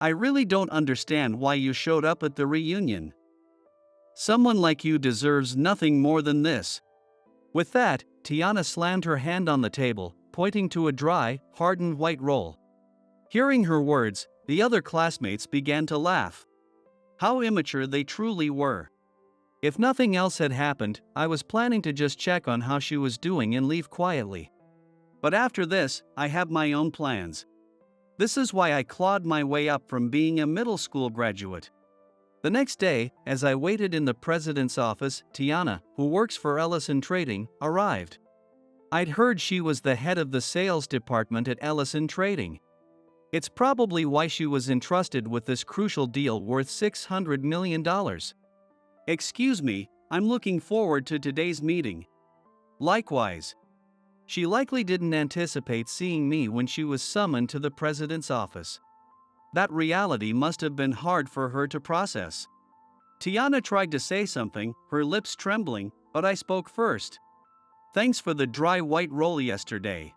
I really don't understand why you showed up at the reunion. Someone like you deserves nothing more than this." With that, Tiana slammed her hand on the table, pointing to a dry, hardened white roll. Hearing her words, the other classmates began to laugh. How immature they truly were. If nothing else had happened, I was planning to just check on how she was doing and leave quietly. But after this, I have my own plans. This is why I clawed my way up from being a middle school graduate. The next day, as I waited in the president's office, Tiana, who works for Ellison Trading, arrived. I'd heard she was the head of the sales department at Ellison Trading. It's probably why she was entrusted with this crucial deal worth $600 million. "Excuse me, I'm looking forward to today's meeting." Likewise. She likely didn't anticipate seeing me when she was summoned to the president's office. That reality must have been hard for her to process. Tiana tried to say something, her lips trembling, but I spoke first. "Thanks for the dry white roll yesterday.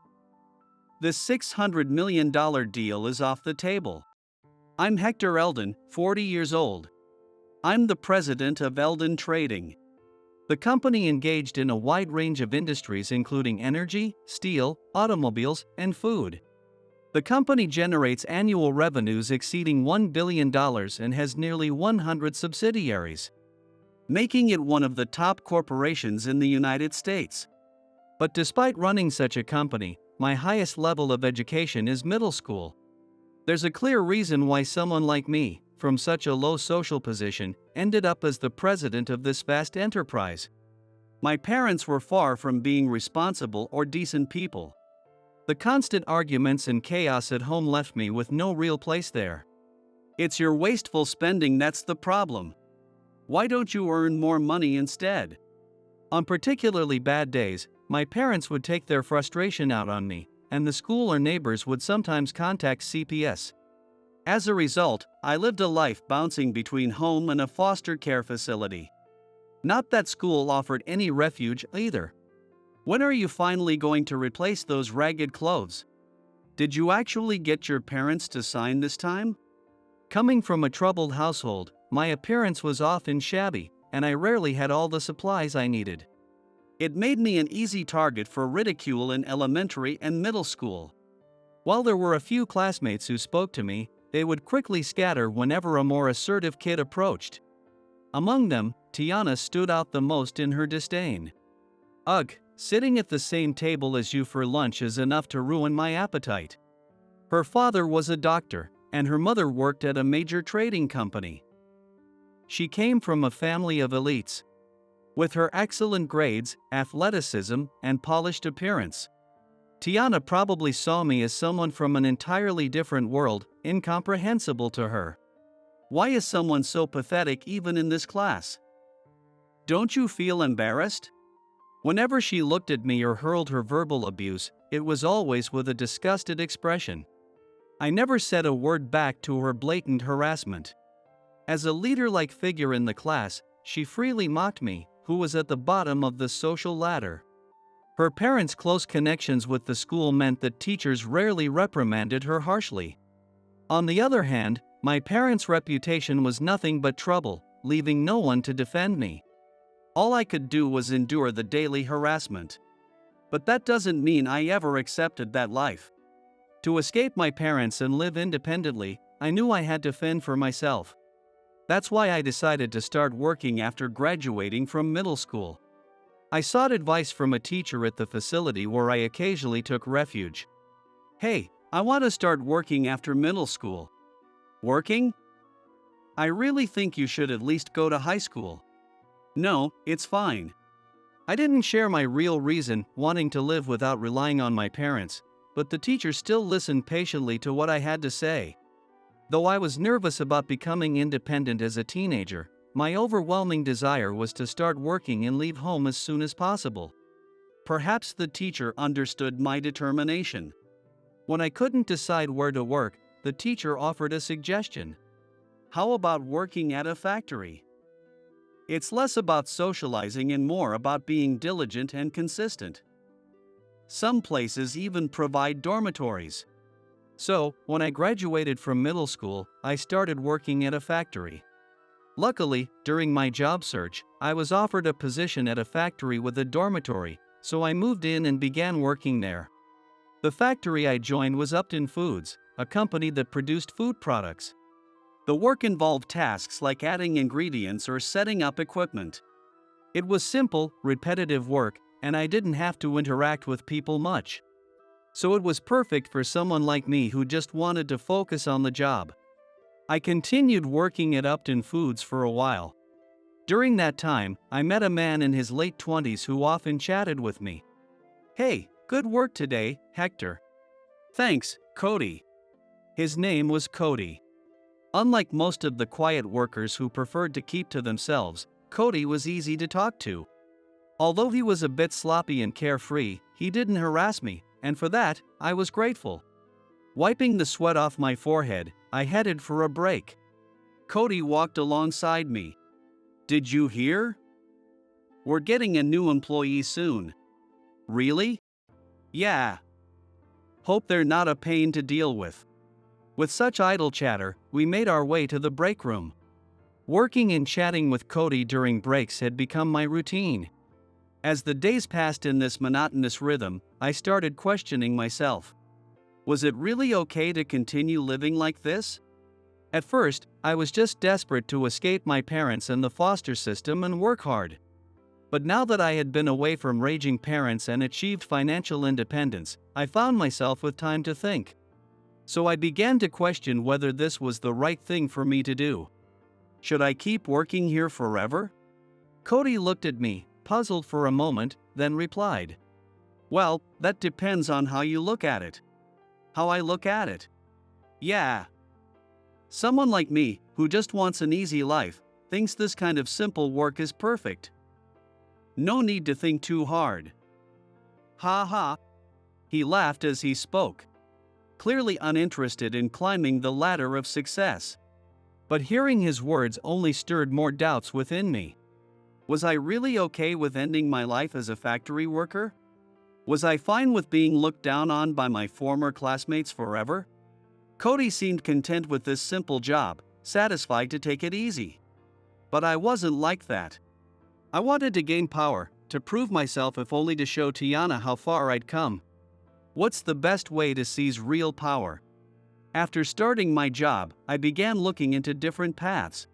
This $600 million deal is off the table. I'm Hector Eldon, 40 years old. I'm the president of Eldon Trading." The company engaged in a wide range of industries including energy, steel, automobiles, and food. The company generates annual revenues exceeding $1 billion and has nearly 100 subsidiaries, making it one of the top corporations in the United States. But despite running such a company, my highest level of education is middle school. There's a clear reason why someone like me, from such a low social position, ended up as the president of this vast enterprise. My parents were far from being responsible or decent people. The constant arguments and chaos at home left me with no real place there. It's your wasteful spending that's the problem. Why don't you earn more money instead? On particularly bad days, my parents would take their frustration out on me, and the school or neighbors would sometimes contact CPS. As a result, I lived a life bouncing between home and a foster care facility. Not that school offered any refuge either. When are you finally going to replace those ragged clothes? Did you actually get your parents to sign this time? Coming from a troubled household, my appearance was often shabby, and I rarely had all the supplies I needed. It made me an easy target for ridicule in elementary and middle school. While there were a few classmates who spoke to me, they would quickly scatter whenever a more assertive kid approached. Among them, Tiana stood out the most in her disdain. "Ugh, sitting at the same table as you for lunch is enough to ruin my appetite." Her father was a doctor, and her mother worked at a major trading company. She came from a family of elites. With her excellent grades, athleticism, and polished appearance, Tiana probably saw me as someone from an entirely different world, incomprehensible to her. Why is someone so pathetic even in this class? Don't you feel embarrassed? Whenever she looked at me or hurled her verbal abuse, it was always with a disgusted expression. I never said a word back to her blatant harassment. As a leader-like figure in the class, she freely mocked me, who was at the bottom of the social ladder. Her parents' close connections with the school meant that teachers rarely reprimanded her harshly. On the other hand, my parents' reputation was nothing but trouble, leaving no one to defend me. All I could do was endure the daily harassment. But that doesn't mean I ever accepted that life. To escape my parents and live independently, I knew I had to fend for myself. That's why I decided to start working after graduating from middle school. I sought advice from a teacher at the facility where I occasionally took refuge. "Hey, I want to start working after middle school." "Working? I really think you should at least go to high school." "No, it's fine." I didn't share my real reason, wanting to live without relying on my parents, but the teacher still listened patiently to what I had to say. Though I was nervous about becoming independent as a teenager, my overwhelming desire was to start working and leave home as soon as possible. Perhaps the teacher understood my determination. When I couldn't decide where to work, the teacher offered a suggestion. "How about working at a factory? It's less about socializing and more about being diligent and consistent. Some places even provide dormitories." So, when I graduated from middle school, I started working at a factory. Luckily, during my job search, I was offered a position at a factory with a dormitory, so I moved in and began working there. The factory I joined was Upton Foods, a company that produced food products. The work involved tasks like adding ingredients or setting up equipment. It was simple, repetitive work, and I didn't have to interact with people much. So it was perfect for someone like me who just wanted to focus on the job. I continued working at Upton Foods for a while. During that time, I met a man in his late 20s who often chatted with me. "Hey, good work today, Hector." "Thanks, Cody." His name was Cody. Unlike most of the quiet workers who preferred to keep to themselves, Cody was easy to talk to. Although he was a bit sloppy and carefree, he didn't harass me, and for that, I was grateful. Wiping the sweat off my forehead, I headed for a break. Cody walked alongside me. "Did you hear? We're getting a new employee soon." "Really?" "Yeah. Hope they're not a pain to deal with." With such idle chatter, we made our way to the break room. Working and chatting with Cody during breaks had become my routine. As the days passed in this monotonous rhythm, I started questioning myself. Was it really okay to continue living like this? At first, I was just desperate to escape my parents and the foster system and work hard. But now that I had been away from raging parents and achieved financial independence, I found myself with time to think. So I began to question whether this was the right thing for me to do. Should I keep working here forever? Cody looked at me, puzzled for a moment, then replied, "Well, that depends on how you look at it." "How I look at it?" "Yeah. Someone like me, who just wants an easy life, thinks this kind of simple work is perfect. No need to think too hard." "Ha ha." He laughed as he spoke, clearly uninterested in climbing the ladder of success. But hearing his words only stirred more doubts within me. Was I really okay with ending my life as a factory worker? Was I fine with being looked down on by my former classmates forever? Cody seemed content with this simple job, satisfied to take it easy. But I wasn't like that. I wanted to gain power, to prove myself if only to show Tiana how far I'd come. What's the best way to seize real power? After starting my job, I began looking into different paths.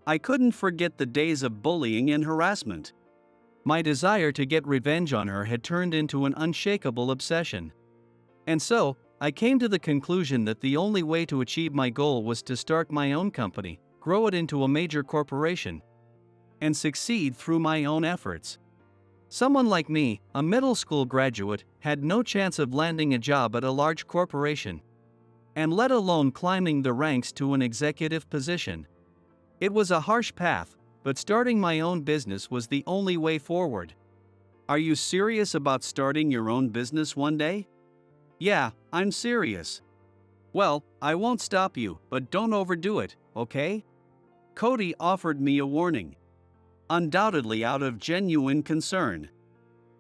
I couldn't forget the days of bullying and harassment. My desire to get revenge on her had turned into an unshakable obsession. And so, I came to the conclusion that the only way to achieve my goal was to start my own company, grow it into a major corporation, and succeed through my own efforts. Someone like me, a middle school graduate, had no chance of landing a job at a large corporation, and let alone climbing the ranks to an executive position. It was a harsh path, but starting my own business was the only way forward. Are you serious about starting your own business one day? Yeah, I'm serious. Well, I won't stop you, but don't overdo it, okay? Cody offered me a warning, undoubtedly out of genuine concern.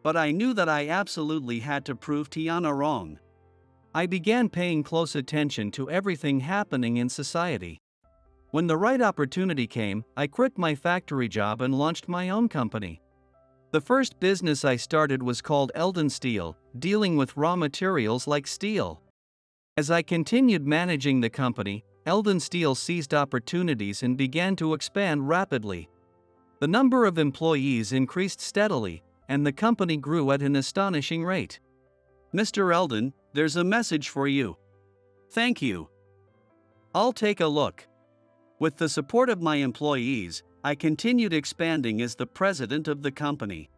But I knew that I absolutely had to prove Tiana wrong. I began paying close attention to everything happening in society. When the right opportunity came, I quit my factory job and launched my own company. The first business I started was called Eldon Steel, dealing with raw materials like steel. As I continued managing the company, Eldon Steel seized opportunities and began to expand rapidly. The number of employees increased steadily, and the company grew at an astonishing rate. "Mr. Eldon, there's a message for you." "Thank you. I'll take a look." With the support of my employees, I continued expanding as the president of the company.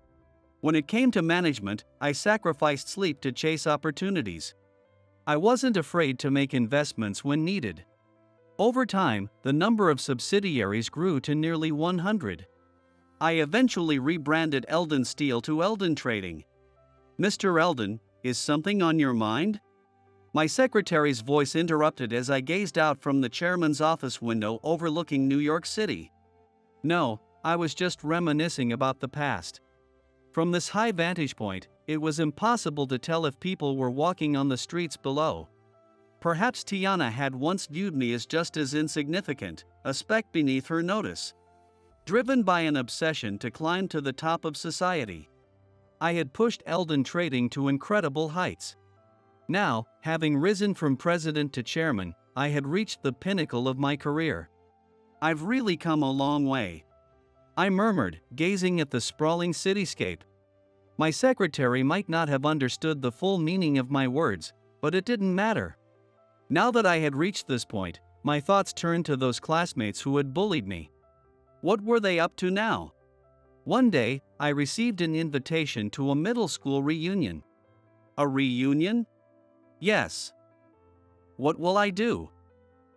When it came to management, I sacrificed sleep to chase opportunities. I wasn't afraid to make investments when needed. Over time, the number of subsidiaries grew to nearly 100. I eventually rebranded Eldon Steel to Eldon Trading. "Mr. Eldon, is something on your mind?" My secretary's voice interrupted as I gazed out from the chairman's office window overlooking New York City. No, I was just reminiscing about the past. From this high vantage point, it was impossible to tell if people were walking on the streets below. Perhaps Tiana had once viewed me as just as insignificant, a speck beneath her notice. Driven by an obsession to climb to the top of society, I had pushed Eldon Trading to incredible heights. Now, having risen from president to chairman, I had reached the pinnacle of my career. I've really come a long way, I murmured, gazing at the sprawling cityscape. My secretary might not have understood the full meaning of my words, but it didn't matter. Now that I had reached this point, my thoughts turned to those classmates who had bullied me. What were they up to now? One day, I received an invitation to a middle school reunion. A reunion? Yes. What will I do?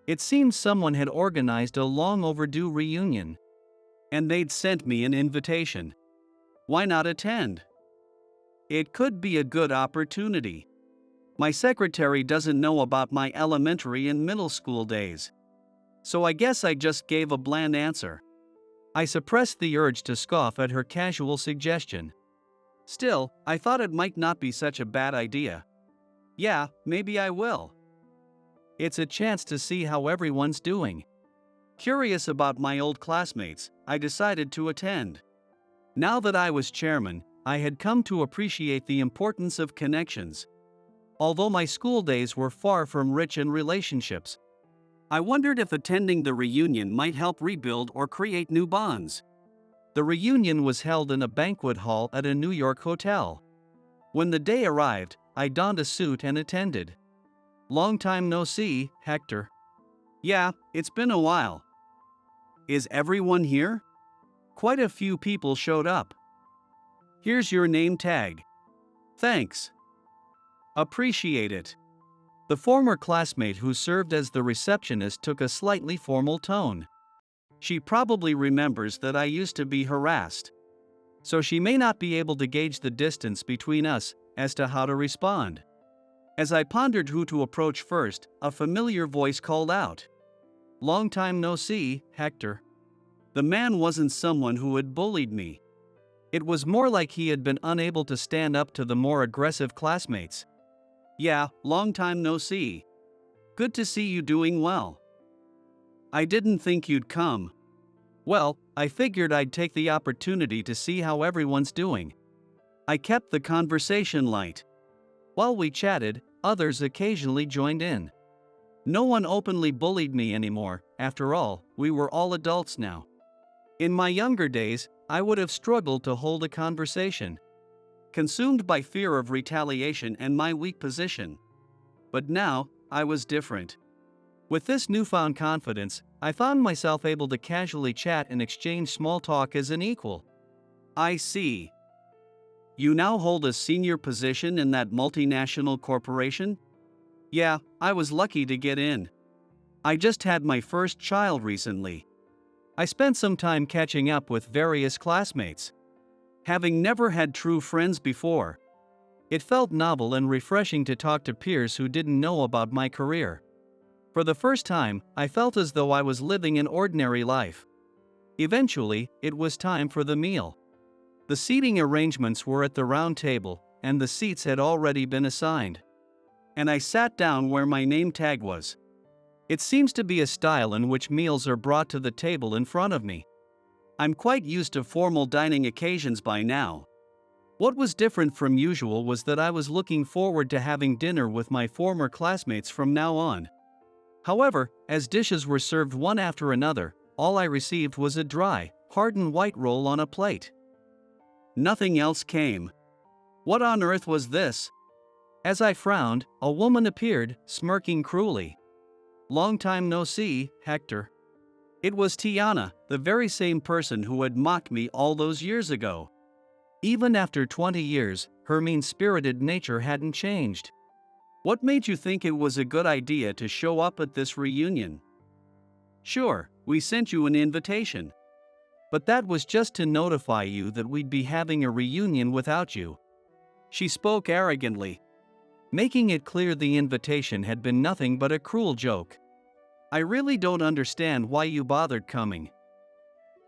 It seems someone had organized a long overdue reunion. And they'd sent me an invitation. Why not attend? It could be a good opportunity. My secretary doesn't know about my elementary and middle school days. So I guess I just gave a bland answer. I suppressed the urge to scoff at her casual suggestion. Still, I thought it might not be such a bad idea. Yeah, maybe I will. It's a chance to see how everyone's doing. Curious about my old classmates, I decided to attend. Now that I was chairman, I had come to appreciate the importance of connections. Although my school days were far from rich in relationships, I wondered if attending the reunion might help rebuild or create new bonds. The reunion was held in a banquet hall at a New York hotel. When the day arrived, I donned a suit and attended. Long time no see, Hector. Yeah, it's been a while. Is everyone here? Quite a few people showed up. Here's your name tag. Thanks. Appreciate it. The former classmate who served as the receptionist took a slightly formal tone. She probably remembers that I used to be harassed. So she may not be able to gauge the distance between us as to how to respond. As I pondered who to approach first, a familiar voice called out. Long time no see, Hector. The man wasn't someone who had bullied me. It was more like he had been unable to stand up to the more aggressive classmates. Yeah, long time no see. Good to see you doing well. I didn't think you'd come. Well, I figured I'd take the opportunity to see how everyone's doing. I kept the conversation light. While we chatted, others occasionally joined in. No one openly bullied me anymore. After all, we were all adults now. In my younger days, I would have struggled to hold a conversation, consumed by fear of retaliation and my weak position. But now, I was different. With this newfound confidence, I found myself able to casually chat and exchange small talk as an equal. I see. You now hold a senior position in that multinational corporation? Yeah, I was lucky to get in. I just had my first child recently. I spent some time catching up with various classmates. Having never had true friends before, it felt novel and refreshing to talk to peers who didn't know about my career. For the first time, I felt as though I was living an ordinary life. Eventually, it was time for the meal. The seating arrangements were at the round table, and the seats had already been assigned. And I sat down where my name tag was. It seems to be a style in which meals are brought to the table in front of me. I'm quite used to formal dining occasions by now. What was different from usual was that I was looking forward to having dinner with my former classmates from now on. However, as dishes were served one after another, all I received was a dry, hardened white roll on a plate. Nothing else came. What on earth was this? As I frowned, a woman appeared, smirking cruelly. Long time no see, Hector. It was Tiana, the very same person who had mocked me all those years ago. Even after 20 years, her mean-spirited nature hadn't changed. What made you think it was a good idea to show up at this reunion? Sure, we sent you an invitation. But that was just to notify you that we'd be having a reunion without you. She spoke arrogantly, making it clear the invitation had been nothing but a cruel joke. I really don't understand why you bothered coming.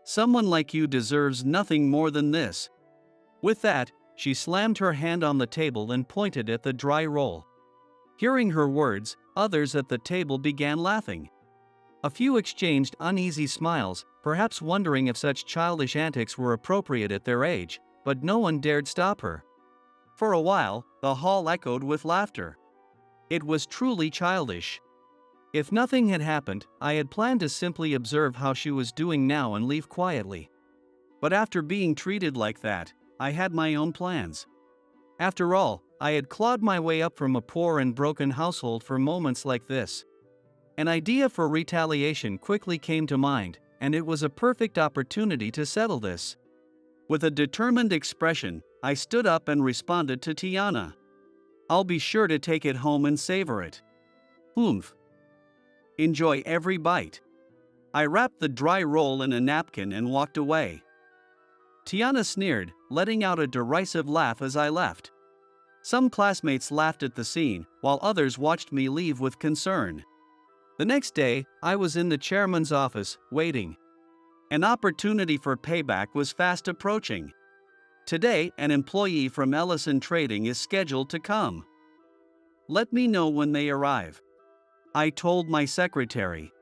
Someone like you deserves nothing more than this. With that, she slammed her hand on the table and pointed at the dry roll. Hearing her words, Others at the table began laughing. A few exchanged uneasy smiles, perhaps wondering if such childish antics were appropriate at their age, but no one dared stop her. For a while, the hall echoed with laughter. It was truly childish. If nothing had happened, I had planned to simply observe how she was doing now and leave quietly. But after being treated like that, I had my own plans. After all, I had clawed my way up from a poor and broken household for moments like this. An idea for retaliation quickly came to mind, and it was a perfect opportunity to settle this. With a determined expression, I stood up and responded to Tiana. "I'll be sure to take it home and savor it. Oomph. Enjoy every bite." I wrapped the dry roll in a napkin and walked away. Tiana sneered, letting out a derisive laugh as I left. Some classmates laughed at the scene, while others watched me leave with concern. The next day, I was in the chairman's office, waiting. An opportunity for payback was fast approaching. Today, an employee from Ellison Trading is scheduled to come. "Let me know when they arrive," I told my secretary.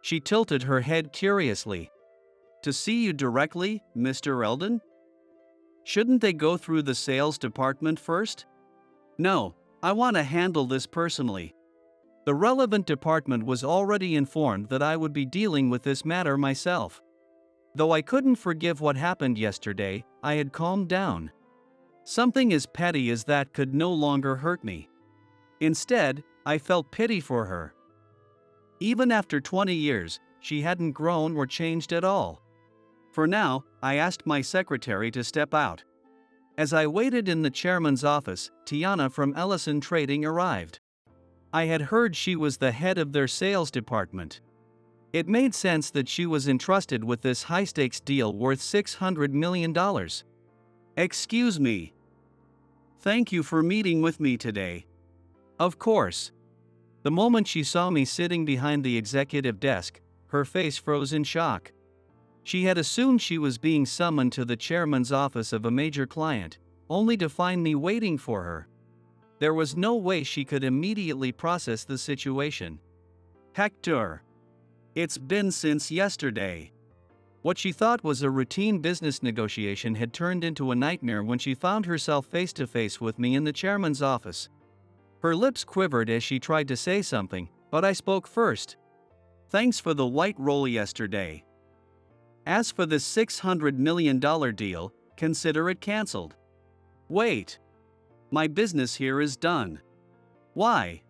She tilted her head curiously. "To see you directly, Mr. Eldon? Shouldn't they go through the sales department first?" "No, I want to handle this personally." The relevant department was already informed that I would be dealing with this matter myself. Though I couldn't forgive what happened yesterday, I had calmed down. Something as petty as that could no longer hurt me. Instead, I felt pity for her. Even after 20 years, she hadn't grown or changed at all. For now, I asked my secretary to step out. As I waited in the chairman's office, Tiana from Ellison Trading arrived. I had heard she was the head of their sales department. It made sense that she was entrusted with this high-stakes deal worth $600 million. "Excuse me. Thank you for meeting with me today." "Of course." The moment she saw me sitting behind the executive desk, her face froze in shock. She had assumed she was being summoned to the chairman's office of a major client, only to find me waiting for her. There was no way she could immediately process the situation. "Hector. It's been since yesterday." What she thought was a routine business negotiation had turned into a nightmare when she found herself face to face with me in the chairman's office. Her lips quivered as she tried to say something, but I spoke first. "Thanks for the white roll yesterday. As for this $600 million deal, consider it cancelled." "Wait. My business here is done." "Why?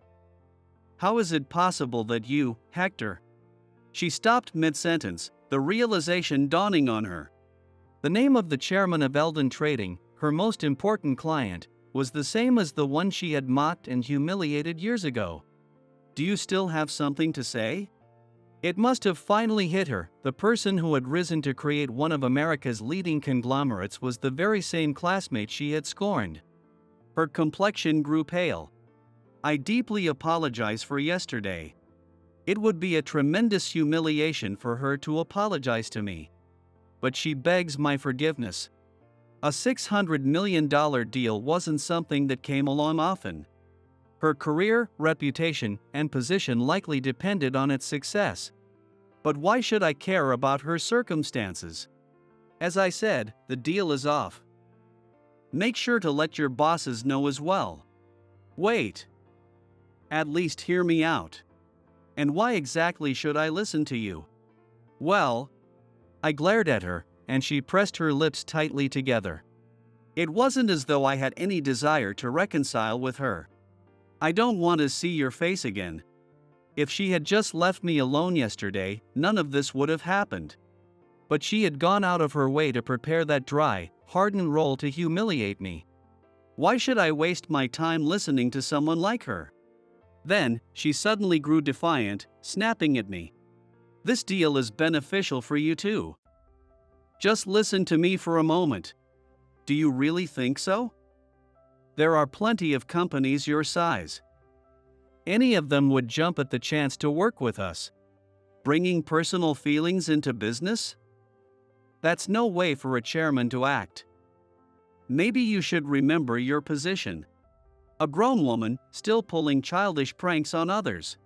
How is it possible that you, Hector?" She stopped mid-sentence, the realization dawning on her. The name of the chairman of Eldon Trading, her most important client, was the same as the one she had mocked and humiliated years ago. "Do you still have something to say?" It must have finally hit her. The person who had risen to create one of America's leading conglomerates was the very same classmate she had scorned. Her complexion grew pale. "I deeply apologize for yesterday. It would be a tremendous humiliation for her to apologize to me. But she begs my forgiveness. A $600 million deal wasn't something that came along often. Her career, reputation, and position likely depended on its success. But why should I care about her circumstances? As I said, the deal is off. Make sure to let your bosses know as well." "Wait. At least hear me out. And why exactly should I listen to you?" "Well..." I glared at her, and she pressed her lips tightly together. It wasn't as though I had any desire to reconcile with her. "I don't want to see your face again." If she had just left me alone yesterday, none of this would have happened. But she had gone out of her way to prepare that dry, hardened roll to humiliate me. Why should I waste my time listening to someone like her? Then, she suddenly grew defiant, snapping at me. "This deal is beneficial for you too. Just listen to me for a moment. Do you really think so? There are plenty of companies your size. Any of them would jump at the chance to work with us. Bringing personal feelings into business? That's no way for a chairman to act. Maybe you should remember your position. A grown woman, still pulling childish pranks on others.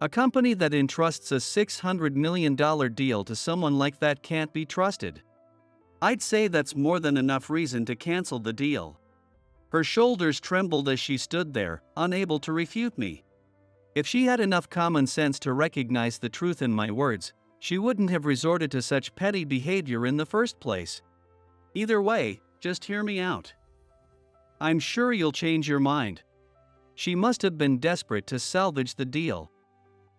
A company that entrusts a $600 million deal to someone like that can't be trusted. I'd say that's more than enough reason to cancel the deal. Her shoulders trembled as she stood there, unable to refute me. If she had enough common sense to recognize the truth in my words, she wouldn't have resorted to such petty behavior in the first place. Either way, just hear me out. I'm sure you'll change your mind. She must have been desperate to salvage the deal.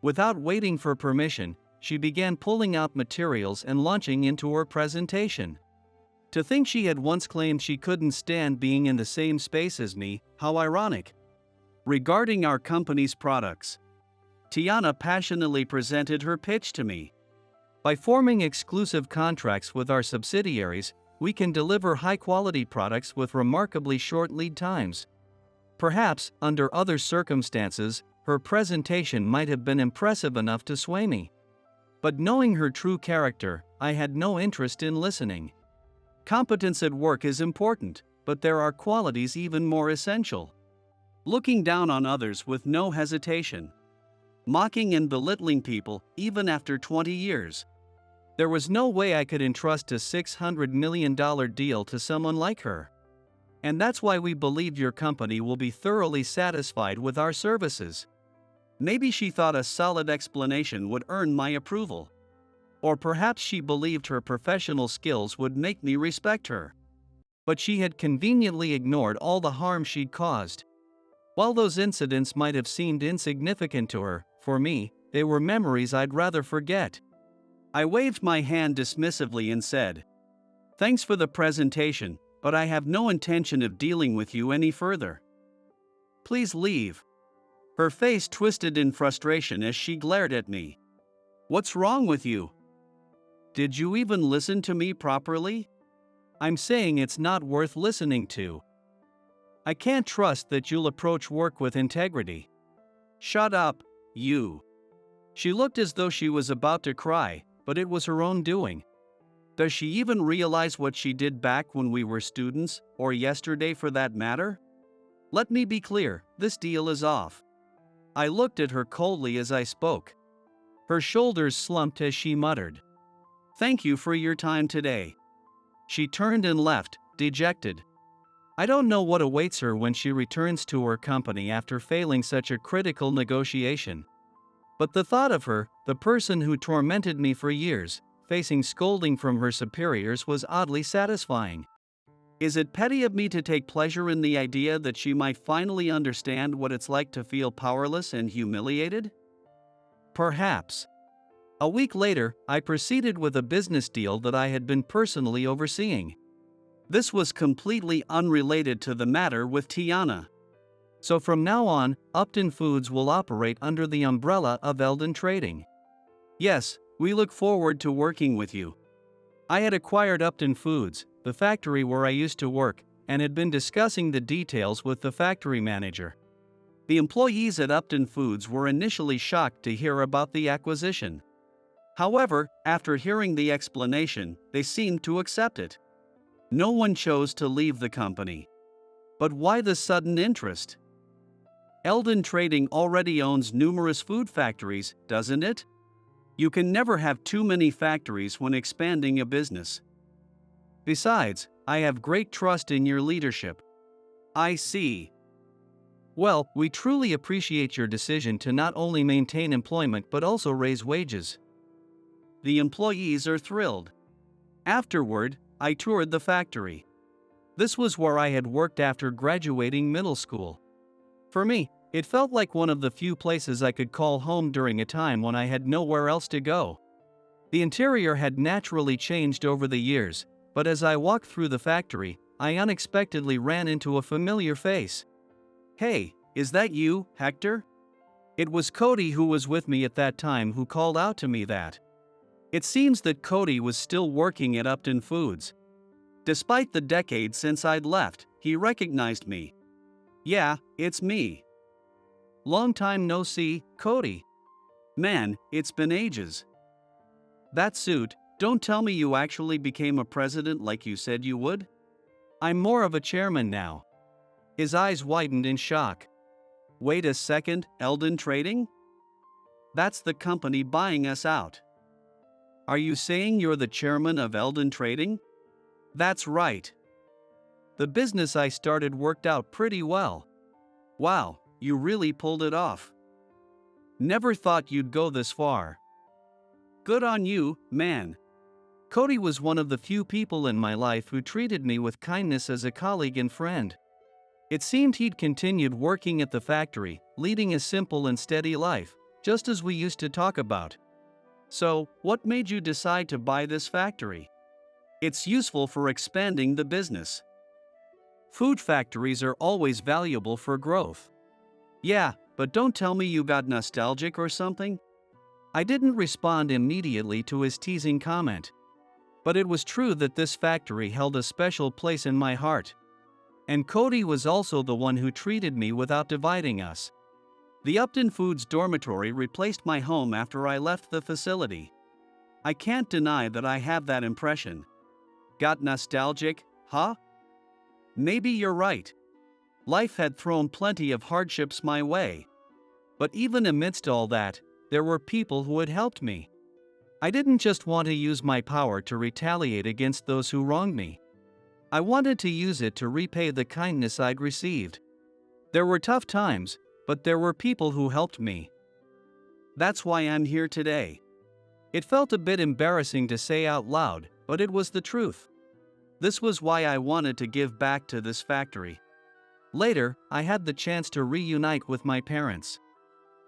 Without waiting for permission, she began pulling out materials and launching into her presentation. To think she had once claimed she couldn't stand being in the same space as me, how ironic. Regarding our company's products, Tiana passionately presented her pitch to me. By forming exclusive contracts with our subsidiaries, we can deliver high-quality products with remarkably short lead times. Perhaps, under other circumstances, her presentation might have been impressive enough to sway me. But knowing her true character, I had no interest in listening. Competence at work is important, but there are qualities even more essential. Looking down on others with no hesitation. Mocking and belittling people, even after 20 years. There was no way I could entrust a $600 million deal to someone like her. And that's why we believe your company will be thoroughly satisfied with our services. Maybe she thought a solid explanation would earn my approval. Or perhaps she believed her professional skills would make me respect her. But she had conveniently ignored all the harm she'd caused. While those incidents might have seemed insignificant to her, for me, they were memories I'd rather forget. I waved my hand dismissively and said, "Thanks for the presentation, but I have no intention of dealing with you any further. Please leave." Her face twisted in frustration as she glared at me. "What's wrong with you? Did you even listen to me properly? I'm saying it's not worth listening to. I can't trust that you'll approach work with integrity." "Shut up, you." She looked as though she was about to cry, but it was her own doing. Does she even realize what she did back when we were students, or yesterday for that matter? Let me be clear, this deal is off. I looked at her coldly as I spoke. Her shoulders slumped as she muttered, "Thank you for your time today." She turned and left, dejected. I don't know what awaits her when she returns to her company after failing such a critical negotiation. But the thought of her, the person who tormented me for years, facing scolding from her superiors was oddly satisfying. Is it petty of me to take pleasure in the idea that she might finally understand what it's like to feel powerless and humiliated? Perhaps. A week later, I proceeded with a business deal that I had been personally overseeing. This was completely unrelated to the matter with Tiana. So from now on, Upton Foods will operate under the umbrella of Eldon Trading. Yes, we look forward to working with you. I had acquired Upton Foods, the factory where I used to work, and had been discussing the details with the factory manager. The employees at Upton Foods were initially shocked to hear about the acquisition. However, after hearing the explanation, they seemed to accept it. No one chose to leave the company. But why the sudden interest? Eldon Trading already owns numerous food factories, doesn't it? You can never have too many factories when expanding a business. Besides, I have great trust in your leadership. I see. Well, we truly appreciate your decision to not only maintain employment but also raise wages. The employees are thrilled. Afterward, I toured the factory. This was where I had worked after graduating middle school. For me, it felt like one of the few places I could call home during a time when I had nowhere else to go. The interior had naturally changed over the years, but as I walked through the factory, I unexpectedly ran into a familiar face. "Hey, is that you, Hector?" It was Cody who was with me at that time who called out to me that. It seems that Cody was still working at Upton Foods. Despite the decade since I'd left, he recognized me. "Yeah, it's me." "Long time no see, Cody." "Man, it's been ages." "That suit, don't tell me you actually became a president like you said you would?" "I'm more of a chairman now." His eyes widened in shock. Wait a second, Eldon Trading? That's the company buying us out. Are you saying you're the chairman of Eldon Trading? That's right. The business I started worked out pretty well. Wow, you really pulled it off. Never thought you'd go this far. Good on you, man. Cody was one of the few people in my life who treated me with kindness as a colleague and friend. It seemed he'd continued working at the factory, leading a simple and steady life, just as we used to talk about. So, what made you decide to buy this factory? It's useful for expanding the business. Food factories are always valuable for growth. Yeah, but don't tell me you got nostalgic or something? I didn't respond immediately to his teasing comment. But it was true that this factory held a special place in my heart. And Cody was also the one who treated me without dividing us. The Upton Foods dormitory replaced my home after I left the facility. I can't deny that I have that impression. Got nostalgic, huh? Maybe you're right. Life had thrown plenty of hardships my way. But even amidst all that, there were people who had helped me. I didn't just want to use my power to retaliate against those who wronged me. I wanted to use it to repay the kindness I'd received. There were tough times, but there were people who helped me. That's why I'm here today. It felt a bit embarrassing to say out loud, but it was the truth. This was why I wanted to give back to this factory. Later, I had the chance to reunite with my parents.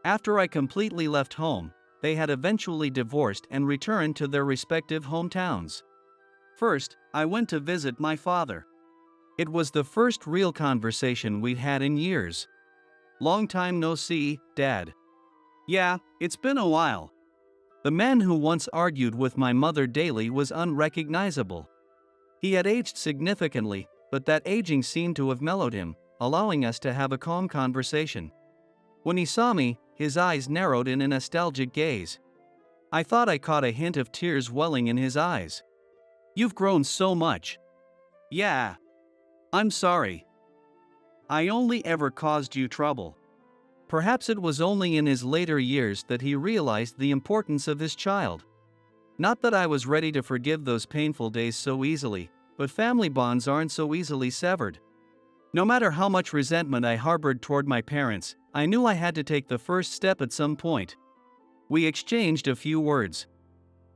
After I completely left home, they had eventually divorced and returned to their respective hometowns. First, I went to visit my father. It was the first real conversation we'd had in years. Long time no see, Dad. Yeah, it's been a while. The man who once argued with my mother daily was unrecognizable. He had aged significantly, but that aging seemed to have mellowed him, allowing us to have a calm conversation. When he saw me, his eyes narrowed in a nostalgic gaze. I thought I caught a hint of tears welling in his eyes. You've grown so much. Yeah. I'm sorry. I only ever caused you trouble. Perhaps it was only in his later years that he realized the importance of his child. Not that I was ready to forgive those painful days so easily, but family bonds aren't so easily severed. No matter how much resentment I harbored toward my parents, I knew I had to take the first step at some point. We exchanged a few words.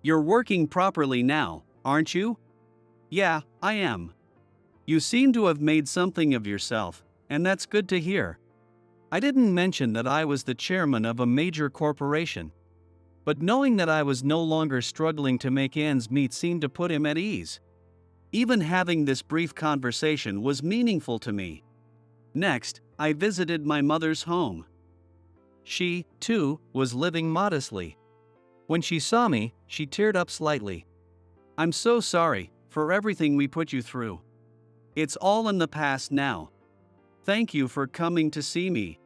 You're working properly now, aren't you? Yeah, I am. You seem to have made something of yourself, and that's good to hear. I didn't mention that I was the chairman of a major corporation. But knowing that I was no longer struggling to make ends meet seemed to put him at ease. Even having this brief conversation was meaningful to me. Next, I visited my mother's home. She, too, was living modestly. When she saw me, she teared up slightly. I'm so sorry for everything we put you through. It's all in the past now. Thank you for coming to see me.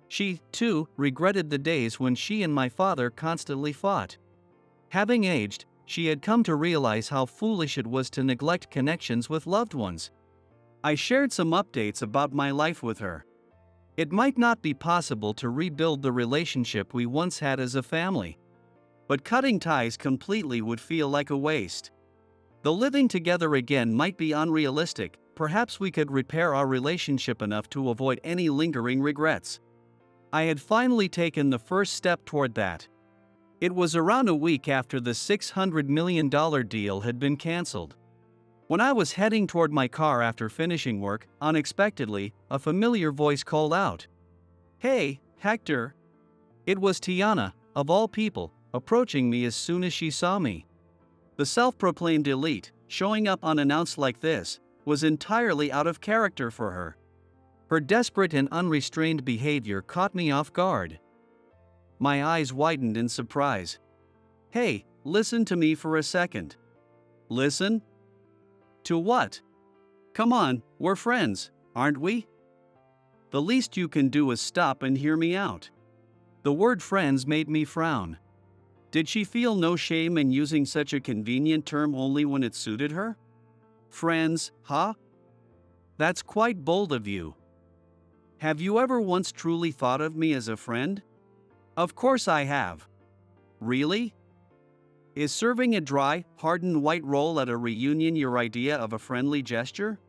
She, too, regretted the days when she and my father constantly fought. Having aged, she had come to realize how foolish it was to neglect connections with loved ones. I shared some updates about my life with her. It might not be possible to rebuild the relationship we once had as a family. But cutting ties completely would feel like a waste. Though living together again might be unrealistic, perhaps we could repair our relationship enough to avoid any lingering regrets. I had finally taken the first step toward that. It was around a week after the $600 million deal had been canceled. When I was heading toward my car after finishing work, unexpectedly, a familiar voice called out. Hey, Hector. It was Tiana, of all people, approaching me as soon as she saw me. The self-proclaimed elite, showing up unannounced like this, was entirely out of character for her. Her desperate and unrestrained behavior caught me off guard. My eyes widened in surprise. Hey, listen to me for a second. Listen? To what? Come on, we're friends, aren't we? The least you can do is stop and hear me out. The word friends made me frown. Did she feel no shame in using such a convenient term only when it suited her? Friends, huh? That's quite bold of you. Have you ever once truly thought of me as a friend? Of course I have. Really? Is serving a dry, hardened white roll at a reunion your idea of a friendly gesture?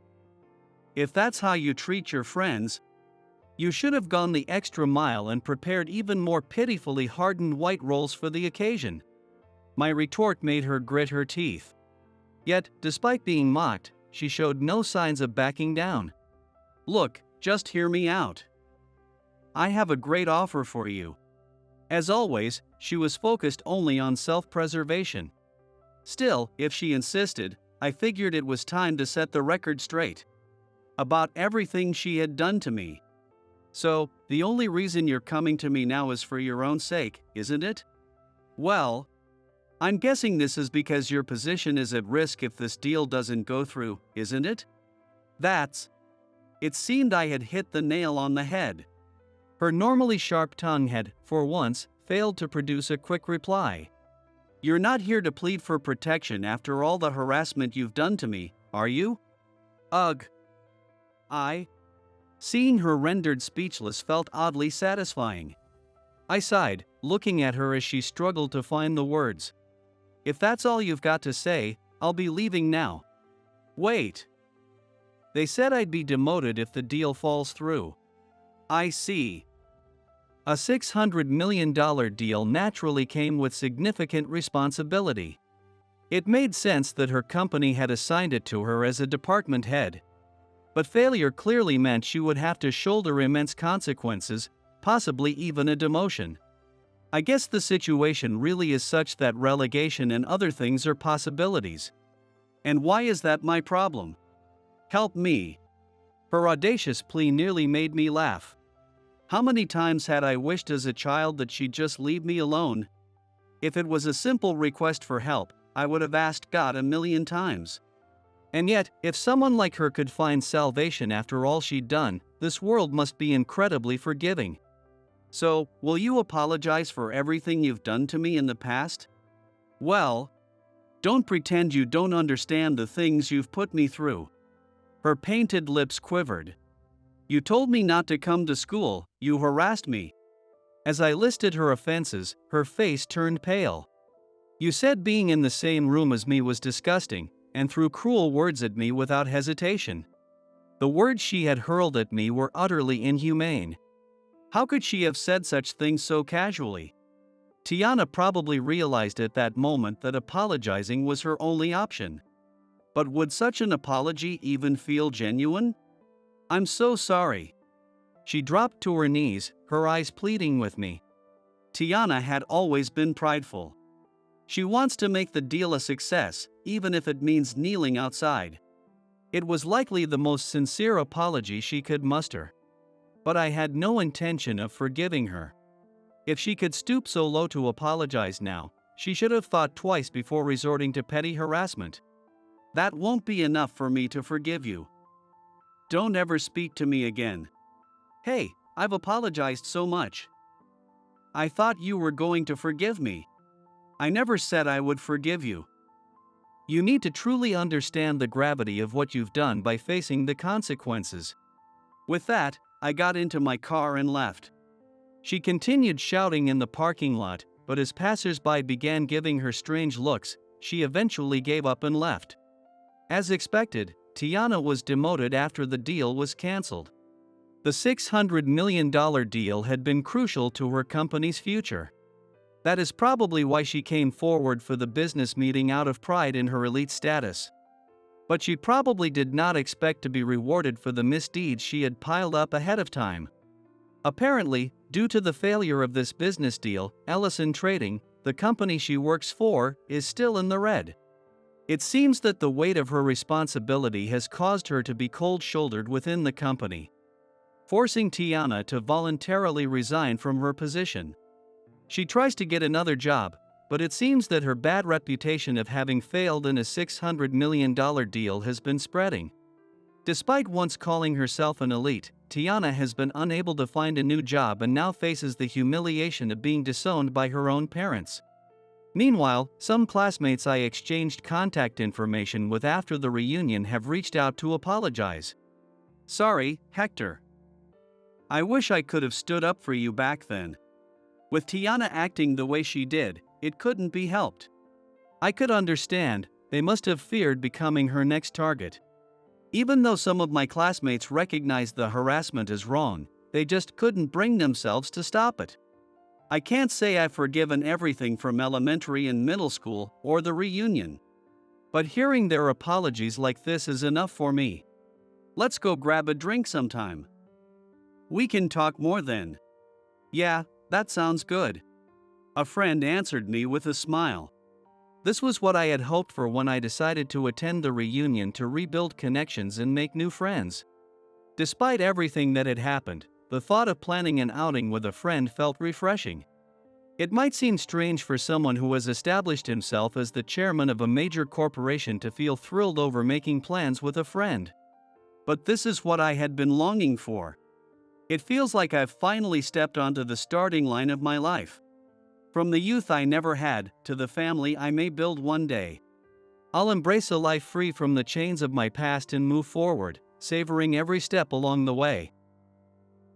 If that's how you treat your friends, you should have gone the extra mile and prepared even more pitifully hardened white rolls for the occasion. My retort made her grit her teeth. Yet, despite being mocked, she showed no signs of backing down. Look, just hear me out. I have a great offer for you. As always, she was focused only on self-preservation. Still, if she insisted, I figured it was time to set the record straight about everything she had done to me. So, the only reason you're coming to me now is for your own sake, isn't it? Well, I'm guessing this is because your position is at risk if this deal doesn't go through, isn't it? It seemed I had hit the nail on the head. Her normally sharp tongue had, for once, failed to produce a quick reply. You're not here to plead for protection after all the harassment you've done to me, are you? Ugh. Seeing her rendered speechless felt oddly satisfying. I sighed, looking at her as she struggled to find the words. If that's all you've got to say, I'll be leaving now. Wait. They said I'd be demoted if the deal falls through. I see. A $600 million deal naturally came with significant responsibility. It made sense that her company had assigned it to her as a department head. But failure clearly meant she would have to shoulder immense consequences, possibly even a demotion. I guess the situation really is such that relegation and other things are possibilities. And why is that my problem? Help me. Her audacious plea nearly made me laugh. How many times had I wished as a child that she'd just leave me alone? If it was a simple request for help, I would have asked God 1,000,000 times. And yet, if someone like her could find salvation after all she'd done, this world must be incredibly forgiving. So, will you apologize for everything you've done to me in the past? Well, don't pretend you don't understand the things you've put me through. Her painted lips quivered. You told me not to come to school, you harassed me. As I listed her offenses, her face turned pale. You said being in the same room as me was disgusting, and threw cruel words at me without hesitation. The words she had hurled at me were utterly inhumane. How could she have said such things so casually? Tiana probably realized at that moment that apologizing was her only option. But would such an apology even feel genuine? I'm so sorry. She dropped to her knees, her eyes pleading with me. Tiana had always been prideful. She wants to make the deal a success, even if it means kneeling outside. It was likely the most sincere apology she could muster. But I had no intention of forgiving her. If she could stoop so low to apologize now, she should have thought twice before resorting to petty harassment. That won't be enough for me to forgive you. Don't ever speak to me again. Hey, I've apologized so much. I thought you were going to forgive me. I never said I would forgive you. You need to truly understand the gravity of what you've done by facing the consequences. With that, I got into my car and left. She continued shouting in the parking lot, but as passers-by began giving her strange looks, she eventually gave up and left. As expected, Tiana was demoted after the deal was cancelled. The $600 million deal had been crucial to her company's future. That is probably why she came forward for the business meeting out of pride in her elite status. But she probably did not expect to be rewarded for the misdeeds she had piled up ahead of time. Apparently, due to the failure of this business deal, Ellison Trading, the company she works for, is still in the red. It seems that the weight of her responsibility has caused her to be cold-shouldered within the company, forcing Tiana to voluntarily resign from her position. She tries to get another job, but it seems that her bad reputation of having failed in a $600 million deal has been spreading. Despite once calling herself an elite, Tiana has been unable to find a new job and now faces the humiliation of being disowned by her own parents. Meanwhile, some classmates I exchanged contact information with after the reunion have reached out to apologize. Sorry, Hector. I wish I could have stood up for you back then. With Tiana acting the way she did, it couldn't be helped. I could understand, they must have feared becoming her next target. Even though some of my classmates recognized the harassment as wrong, they just couldn't bring themselves to stop it. I can't say I've forgiven everything from elementary and middle school or the reunion. But hearing their apologies like this is enough for me. Let's go grab a drink sometime. We can talk more then. Yeah, that sounds good. A friend answered me with a smile. This was what I had hoped for when I decided to attend the reunion, to rebuild connections and make new friends. Despite everything that had happened, the thought of planning an outing with a friend felt refreshing. It might seem strange for someone who has established himself as the chairman of a major corporation to feel thrilled over making plans with a friend. But this is what I had been longing for. It feels like I've finally stepped onto the starting line of my life. From the youth I never had, to the family I may build one day. I'll embrace a life free from the chains of my past and move forward, savoring every step along the way.